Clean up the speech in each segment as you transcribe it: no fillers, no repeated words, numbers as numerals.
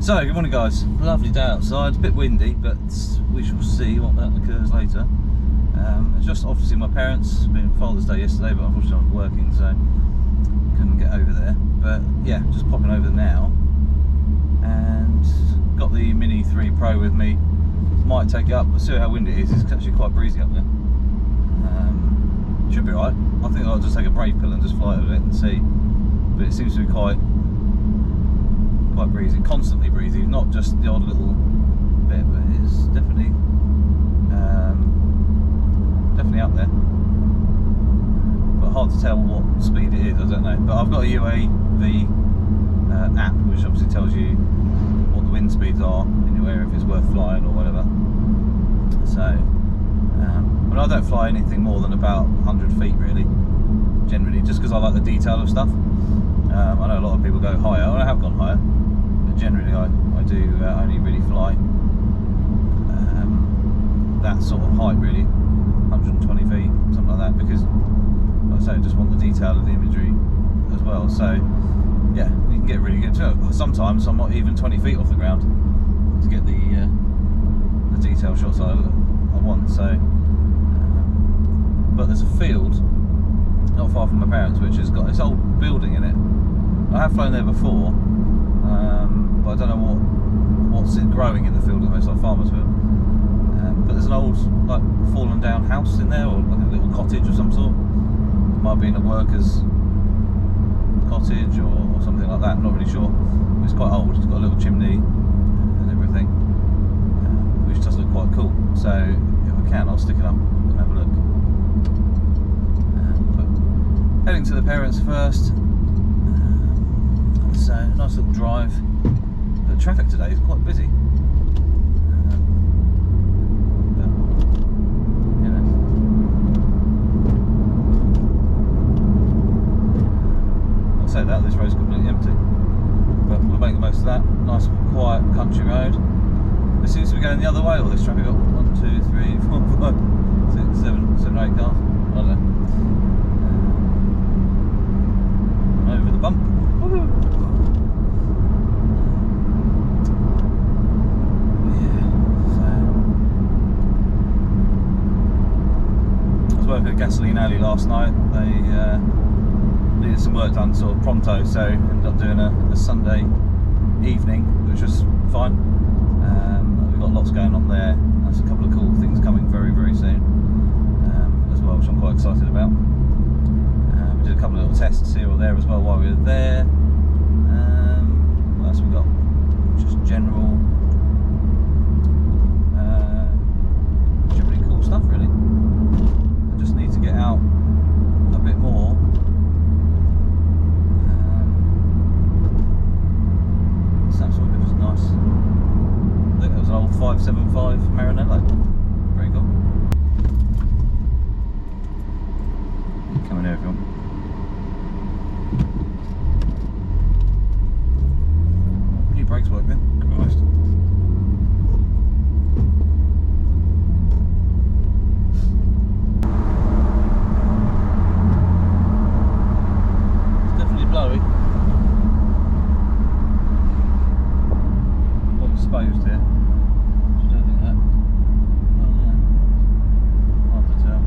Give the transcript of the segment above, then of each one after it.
So, good morning guys. Lovely day outside, a bit windy, but we shall see what that occurs later. It's just obviously my parents, been Father's Day yesterday, but unfortunately I was working, so couldn't get over there. But yeah, just popping over now. And got the Mini 3 Pro with me. Might take it up, but see how windy it is. It's actually quite breezy up there. Should be right. I think I'll just take a brave pill and just fly over it and see. But it seems to be quite breezy, constantly breezy, not just the odd little bit, but it's definitely up there. But hard to tell what speed it is, I don't know. But I've got a UAV app, which obviously tells you what the wind speeds are in your area, if it's worth flying or whatever. So, but I don't fly anything more than about 100 feet really, generally, just because I like the detail of stuff. I know a lot of people go higher, and I have gone higher, but generally I do only really fly that sort of height really, 120 feet, something like that, because like I say, I just want the detail of the imagery as well. So yeah, you can get really good to it. Sometimes I'm not even 20 feet off the ground to get the detail shots I want. So but there's a field not far from my parents which has got this old building in it. I have flown there before, but I don't know what's growing in the field, almost like farmer's field. But there's an old, like, fallen down house in there, or like a little cottage of some sort. Might be in a worker's cottage or something like that. I'm not really sure. It's quite old. It's got a little chimney and everything, which does look quite cool. So if I can, I'll stick it up and have a look. But heading to the parents first. So nice little drive. But traffic today is quite busy. Say that this road's completely empty, but we'll make the most of that. Nice quiet country road. It seems to be going the other way, all this traffic. Got 1, 2, 3, 4, 5, 6, 7, 8 cars. I don't know. Over the bump. Woohoo! Yeah, so I was working at a gasoline alley last night. They needed some work done sort of pronto, so ended up doing a Sunday evening, which was fine. We've got lots going on there. There's a couple of cool things coming very, very soon as well, which I'm quite excited about. We did a couple of little tests here or there as well while we were there. What else we got? Just generally cool stuff really. I just need to get out a bit more. Samsung, which is nice. I think that was an old 575 Maranello. Very cool. Come in here if you want. Your brakes work then, to be honest. It's definitely blowy. Exposed here. I don't think that. Oh no. Hard to tell.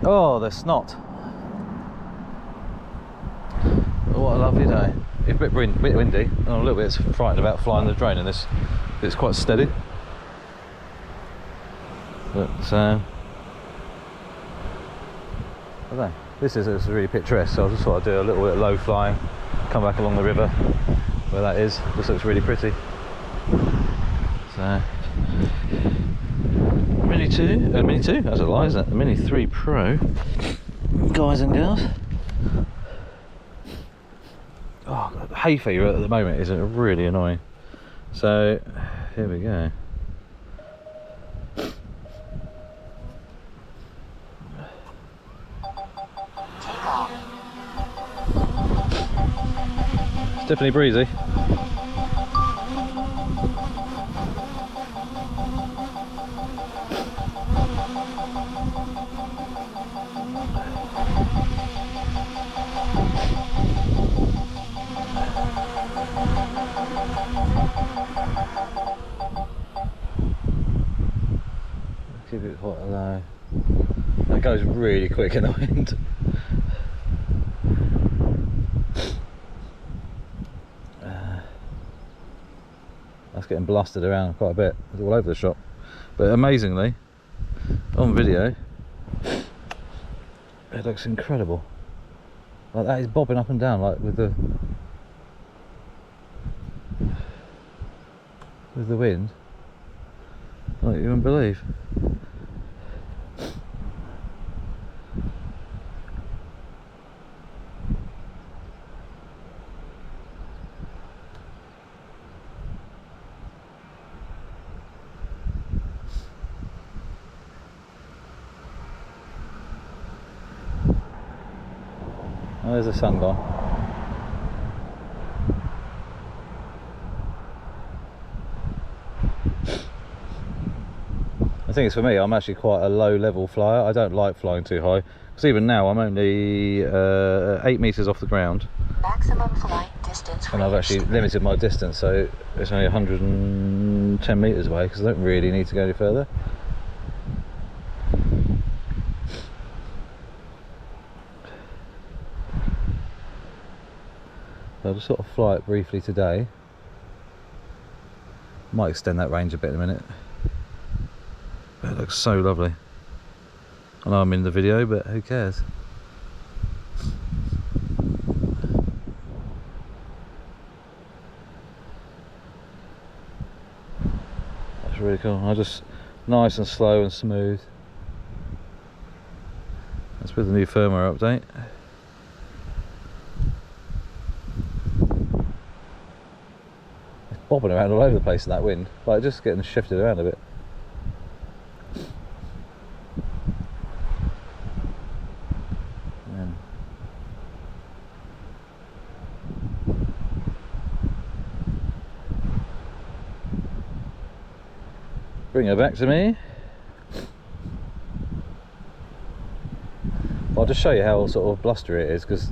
Oh, the snot. What a lovely day. It's a bit windy, and I'm a little bit frightened about flying the drone in this. It's quite steady. But I don't know. This is really picturesque, so I just thought I'd do a little bit of low flying, come back along the river where that is. This looks really pretty. So Mini 2, that's a lie, isn't it? The Mini 3 Pro, guys and girls. Oh, hay fever at the moment is really annoying. So here we go. definitely breezy. Keep it quite low. It goes really quick in the wind. That's getting blasted around quite a bit. It's all over the shop. But amazingly, on video, it looks incredible. Like that is bobbing up and down, like with the wind. Like you wouldn't believe. Oh, there's the sun gone. The thing is, for me, I'm actually quite a low level flyer. I don't like flying too high, because even now I'm only 8 meters off the ground. Maximum flight distance and I've actually limited my distance, so it's only 110 meters away, because I don't really need to go any further. I'll just sort of fly it briefly today. Might extend that range a bit in a minute. But it looks so lovely. I know I'm in the video, but who cares? That's really cool. I just nice and slow and smooth. That's with the new firmware update. Bobbing around all over the place in that wind, like just getting shifted around a bit. Yeah. Bring her back to me. I'll just show you how sort of blustery it is, because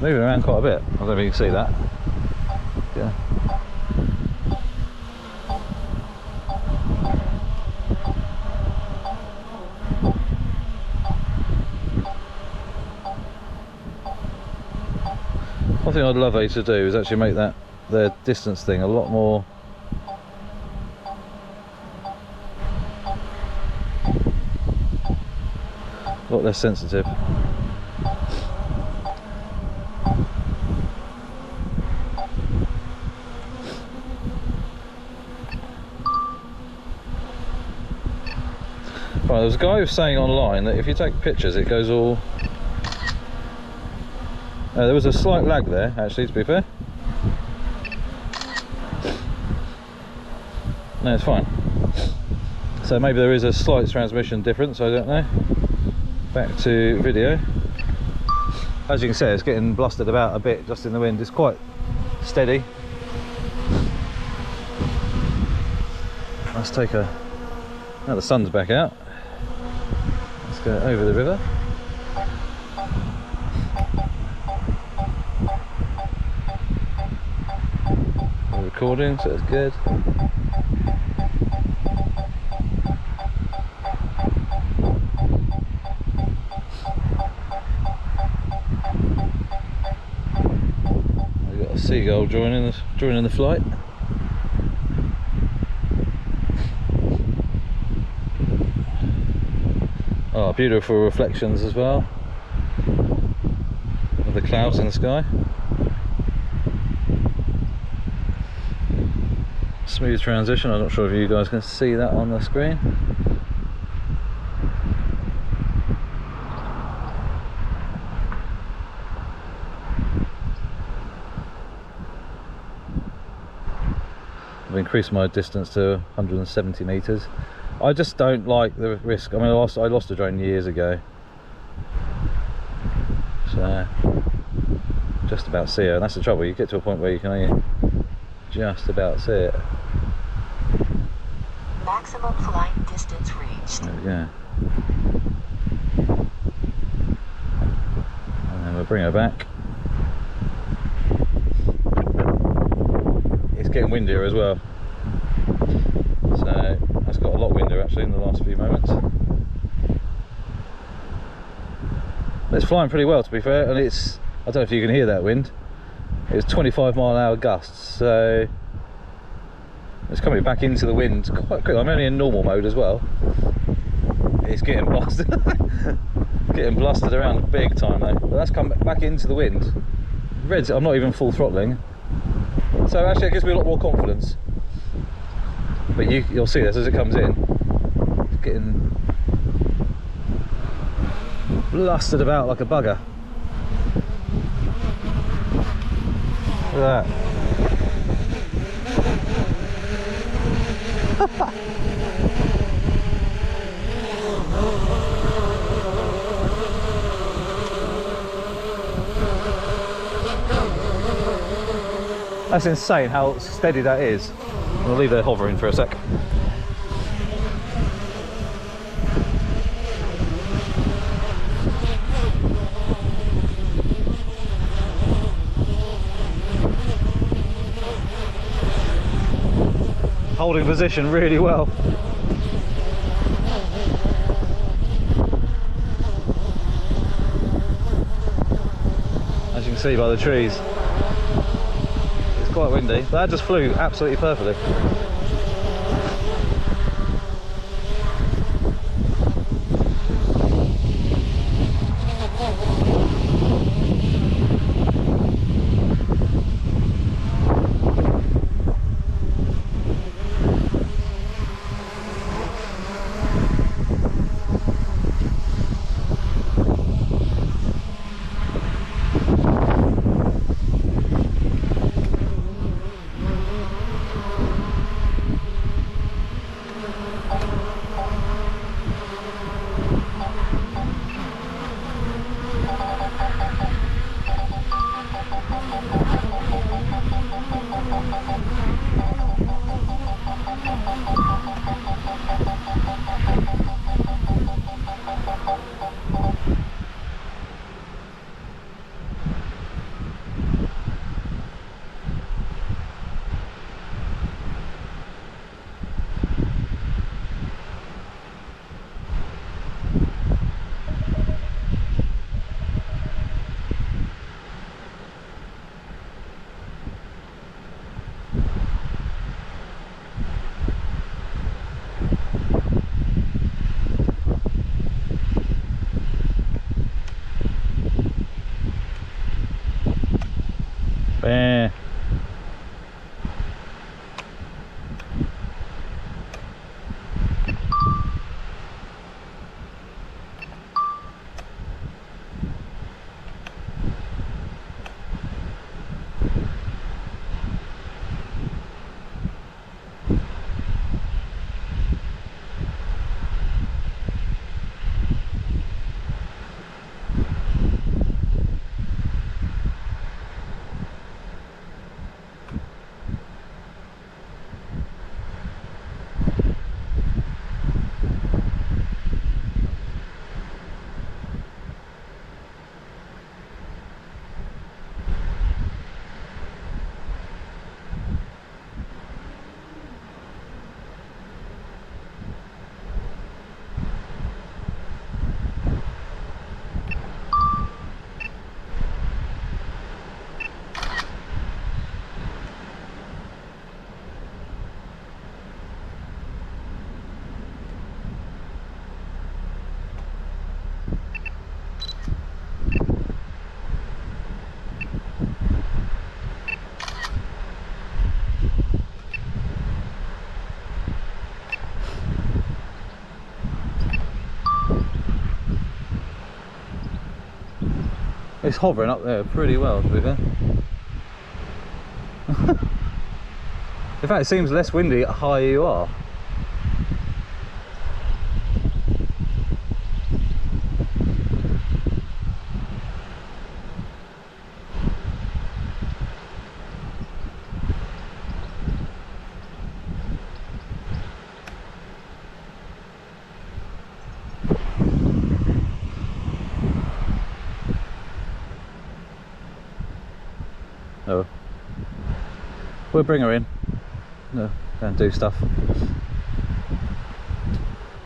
moving around quite a bit. I don't know if you can see that. Yeah. One thing I'd love you to do is actually make that the distance thing a lot more less sensitive. Right, there's a guy who was saying online that if you take pictures it goes all... there was a slight lag there actually, to be fair. No, it's fine. So maybe there is a slight transmission difference, I don't know. Back to video. As you can see, it's getting blustered about a bit just in the wind. It's quite steady. Let's take a... now the sun's back out. Let's go over the river. We're recording, so it's good. We've got a seagull joining the flight. Oh, beautiful reflections as well of the clouds in the sky. Smooth transition. I'm not sure if you guys can see that on the screen. I've increased my distance to 170 meters. I just don't like the risk. I mean, I lost a drone years ago, So just about see her, and that's the trouble, you get to a point where you can only just about see it. Maximum flight distance reached. There we go. And then we'll bring her back. It's getting windier as well. So it's got a lot windier actually in the last few moments. But it's flying pretty well, to be fair, and it's, I don't know if you can hear that wind. It's 25-mile-an-hour gusts, so it's coming back into the wind quite quick. I'm only in normal mode as well. It's getting blasted. Getting blasted around big time though. But that's come back into the wind. Red's, I'm not even full throttling. So actually it gives me a lot more confidence. But you'll see this as it comes in. It's getting blasted about like a bugger. Look at that. That's insane how steady that is. I'll leave her hovering for a sec. Holding position really well. As you can see by the trees. Quite windy, but that just flew absolutely perfectly. Bam. It's hovering up there pretty well, to be fair. In fact, it seems less windy at higher you are. we'll bring her in. No, go and do stuff.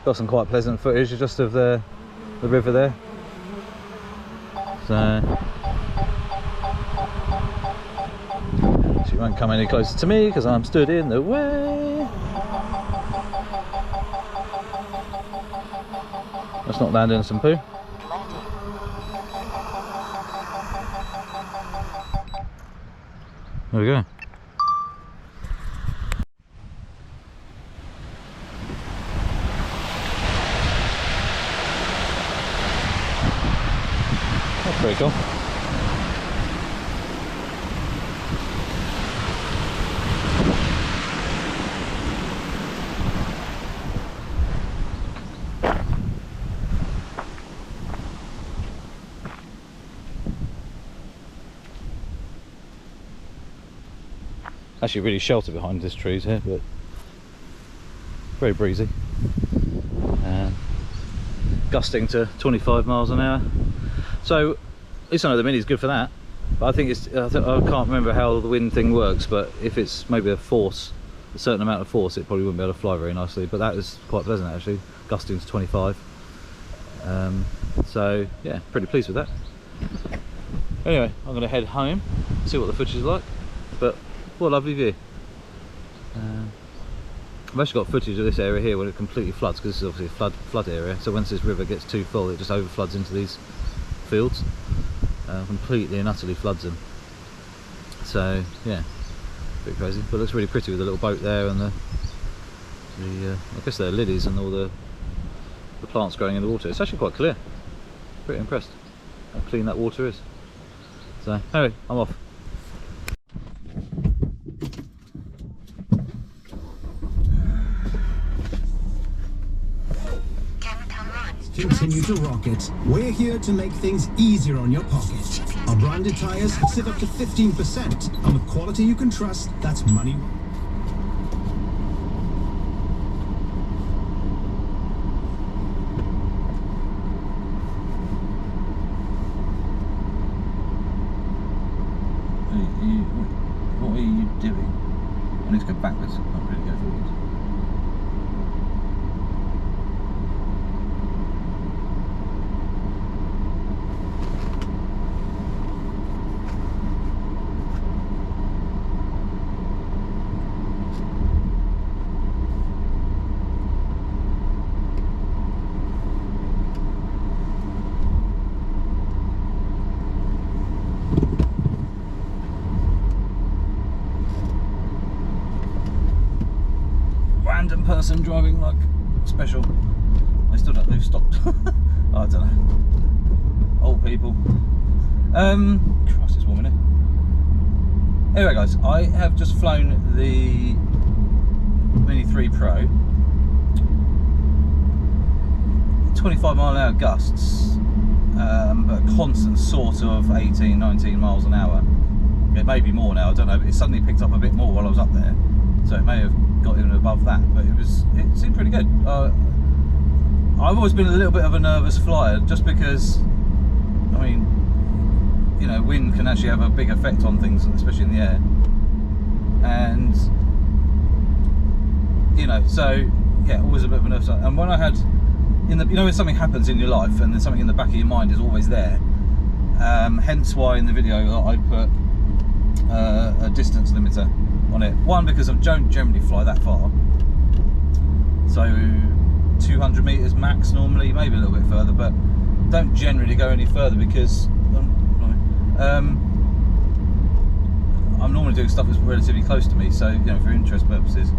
Got some quite pleasant footage just of the river there. So she won't come any closer to me because I'm stood in the way. Let's not land in some poo. There we go. That's pretty cool. Actually really sheltered behind these trees here, but very breezy. Gusting to 25 miles an hour. So at least I know the Mini's good for that. But I think I can't remember how the wind thing works, but if it's maybe a certain amount of force, it probably wouldn't be able to fly very nicely. But that is quite pleasant actually, gusting to 25. So yeah, pretty pleased with that. Anyway, I'm going to head home, see what the footage is like. But what a lovely view. I've actually got footage of this area here when it completely floods, because this is obviously a flood area. So once this river gets too full, it just overfloods into these fields, completely and utterly floods them. So yeah, a bit crazy, but it looks really pretty with the little boat there and the I guess they're lilies and all the plants growing in the water. It's actually quite clear. Pretty impressed how clean that water is. So anyway, I'm off. Continue to rock it. We're here to make things easier on your pocket. Our branded tyres save up to 15%, and with quality you can trust, that's money. What are you doing? I need to go backwards, not really go forwards. Random person driving like special. They've stopped. Oh, I don't know. Old people. Christ, it's warm in here. Anyway guys, I have just flown the Mini 3 Pro. 25-mile-an-hour gusts, but a constant sort of 18, 19 miles an hour. It may be more now, I don't know, but it suddenly picked up a bit more while I was up there. So it may have got even above that, but it seemed pretty good. I've always been a little bit of a nervous flyer, just because, I mean, you know, wind can actually have a big effect on things, especially in the air. And, you know, so yeah, always a bit of a nervous. And when I had, you know, when something happens in your life and then something in the back of your mind is always there, hence why in the video I put a distance limiter on it. One, because I don't generally fly that far, so 200 meters max normally, maybe a little bit further, but don't generally go any further because I'm normally doing stuff that's relatively close to me, so you know, for interest purposes,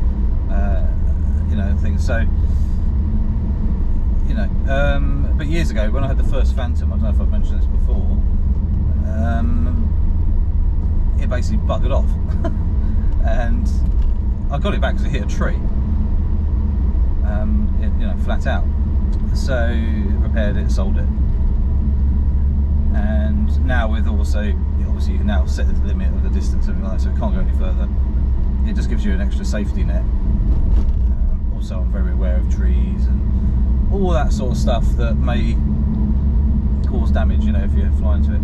you know, things. So you know, but years ago when I had the first Phantom, I don't know if I've mentioned this before, it basically buggered off. And I got it back because it hit a tree, you know, flat out. So repaired it, sold it, and now with also, obviously you can now set the limit of the distance, something like that, so it can't go any further. It just gives you an extra safety net. Also, I'm very aware of trees and all that sort of stuff that may cause damage, you know, if you fly into it.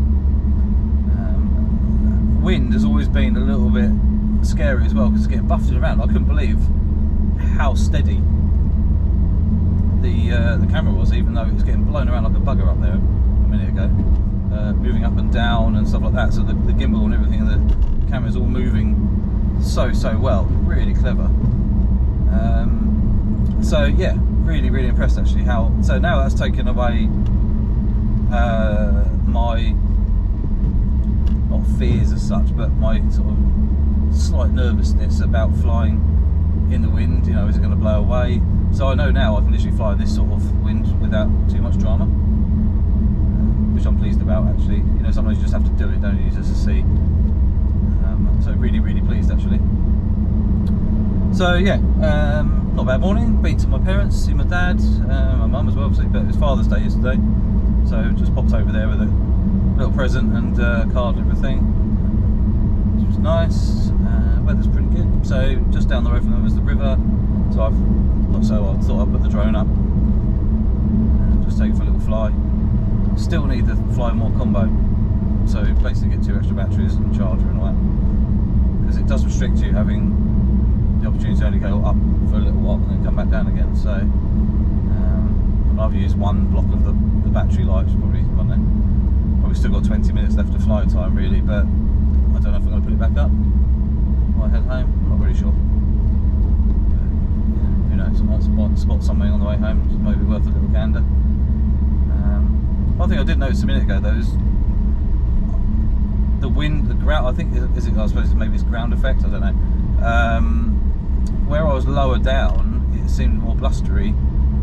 Wind has always been a little bit scary as well because it's getting buffeted around. I couldn't believe how steady the camera was, even though it was getting blown around like a bugger up there a minute ago, moving up and down and stuff like that. So the gimbal and everything, and the camera's all moving so well. Really clever. So yeah, really impressed actually. So now that's taken away my, not fears as such, but my sort of slight nervousness about flying in the wind. You know, is it going to blow away? So I know now I can literally fly in this sort of wind without too much drama, which I'm pleased about actually. You know, sometimes you just have to do it, don't you, just to see. So really pleased actually. So yeah, not a bad morning. Been to my parents, see my dad, my mum as well obviously, but it was Father's Day yesterday, so just popped over there with a little present and card and everything, which was nice. Weather's pretty good. So just down the road from them is the river, so I thought I'd put the drone up and just take it for a little fly. Still need the Fly More combo, so basically get 2 extra batteries and charger and all that, because it does restrict you having the opportunity to only go up for a little while and then come back down again. So I've used 1 block of the battery life, probably still got 20 minutes left of flight time really, but I don't know if I'm going to put it back up or head home. Not really sure. But, yeah, who knows? I might spot something on the way home. It's maybe worth a little gander. One thing I did notice a minute ago though is the wind, the ground. I think I suppose maybe it's ground effect. I don't know. Where I was lower down, it seemed more blustery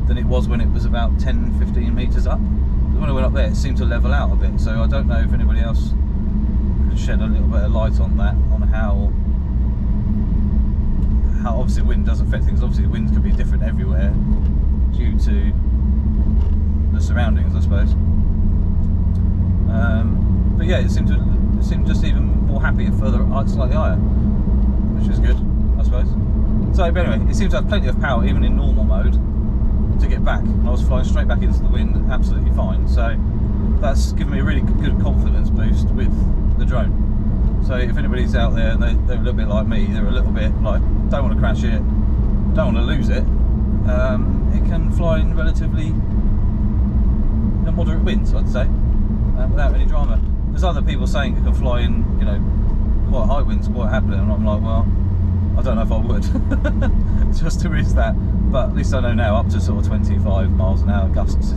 than it was when it was about 10-15 metres up. When I went up there, it seemed to level out a bit. So I don't know if anybody else could shed a little bit of light on that, on how obviously wind does affect things. Obviously, winds could be different everywhere due to the surroundings, I suppose. But yeah, it seemed just even more happy and further, slightly higher, which is good, I suppose. So, but anyway, it seems to have plenty of power even in normal mode to get back. And I was flying straight back into the wind, absolutely fine. So that's given me a really good confidence boost with the drone. So if anybody's out there and they're a little bit like me, they're a little bit like, don't want to crash it, don't want to lose it, it can fly in relatively moderate winds, I'd say, without any drama. There's other people saying it can fly in, you know, quite high winds quite happily, and I'm like, well, I don't know if I would just to risk that, but at least I know now up to sort of 25 miles an hour gusts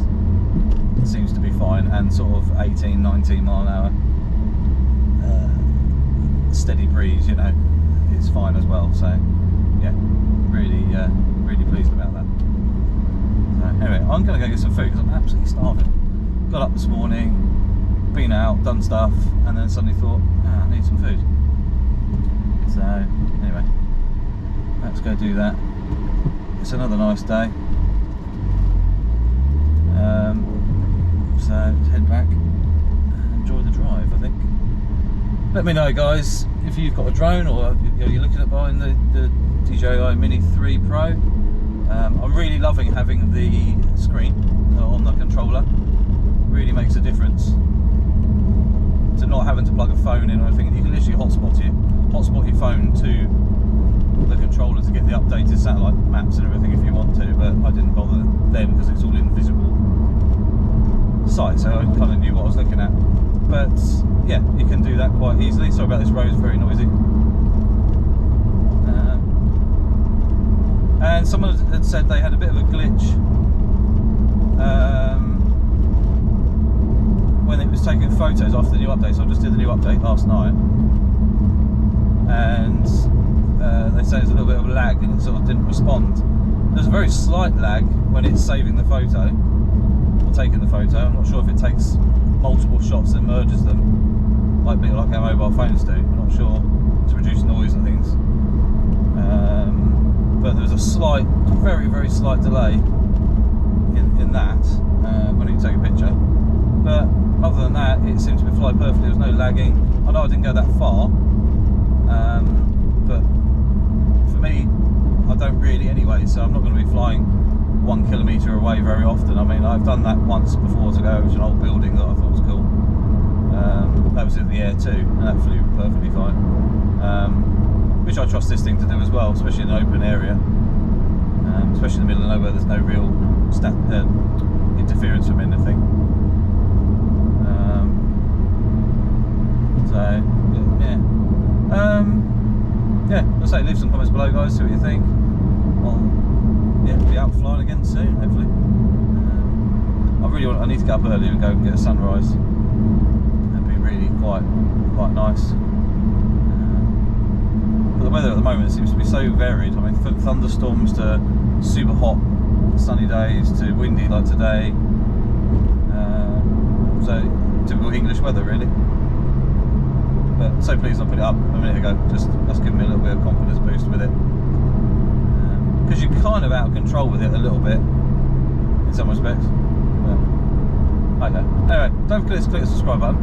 seems to be fine, and sort of 18-19 mile an hour steady breeze, you know, is fine as well. So yeah, really pleased about that. So anyway, I'm gonna go get some food because I'm absolutely starving. Got up this morning, been out, done stuff, and then suddenly thought, I need some food. So anyway, let's go do that. It's another nice day. So let's head back and enjoy the drive, I think. Let me know, guys, if you've got a drone or you're looking at buying the Dji Mini 3 Pro. I'm really loving having the screen on the controller. Really makes a difference to not having to plug a phone in or anything. You can literally hotspot your phone to the controller to get the updated satellite maps and everything if you want to, but I didn't bother then because it's all invisible sight, so I kind of knew what I was looking at. But yeah, you can do that quite easily. Sorry about this road, it's very noisy. And someone had said they had a bit of a glitch when it was taking photos after the new update. So I just did the new update last night, and they say there's a little bit of lag and it sort of didn't respond. There's a very slight lag when it's saving the photo or taking the photo. I'm not sure if it takes multiple shots and merges them like our mobile phones do. I'm not sure, to reduce noise and things. But there's a slight, very slight delay in that when you take a picture. But other than that, it seems to be flying perfectly. There's no lagging. I know I didn't go that far, but for me, I don't really anyway, so I'm not going to be flying 1 kilometre away very often. I mean, I've done that once before to go over to an old building that I thought was cool. That was in the air too, and that flew perfectly fine. which I trust this thing to do as well, especially in an open area, especially in the middle of nowhere. There's no real interference from anything. So yeah, I'll say leave some comments below, guys. See what you think. I'll be out flying again soon, hopefully. I need to get up early and go and get a sunrise. That'd be really quite nice. But the weather at the moment seems to be so varied. I mean, thunderstorms to super hot sunny days to windy like today. So typical English weather, really. But so pleased I put it up a minute ago. That's given me a little bit of confidence boost with it. Because you're kind of out of control with it a little bit in some respects. But, okay. Anyway, don't forget to click the subscribe button,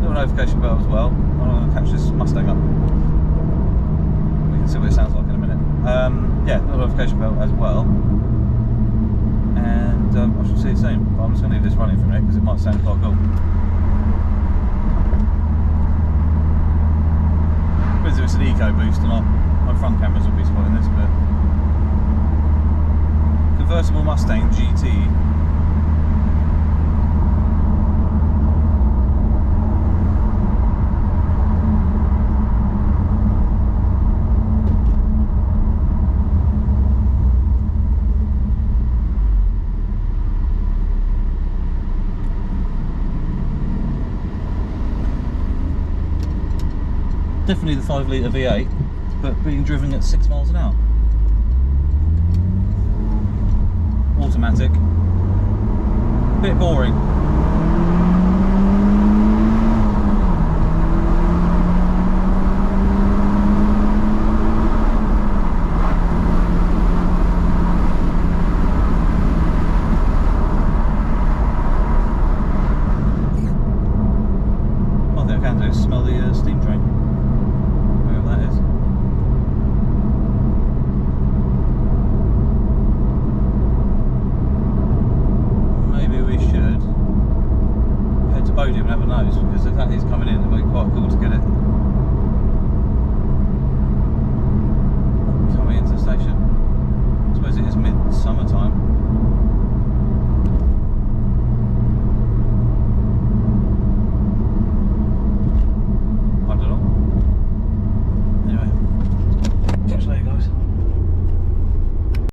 little notification bell as well. I'm going to catch this Mustang up. We can see what it sounds like in a minute. Yeah, little notification bell as well. And I shall see you soon. But I'm just going to leave this running for a minute because it might sound quite cool. Because it's an eco boost and my front cameras will be spotting this, but convertible Mustang GT. Definitely the 5 litre V8, but being driven at 6 miles an hour. Automatic. Bit boring. One thing I can do is smell the steam train. Podium and have a nose, because if that is coming in, it would be quite cool to get it coming into the station. I suppose it is mid-summer time.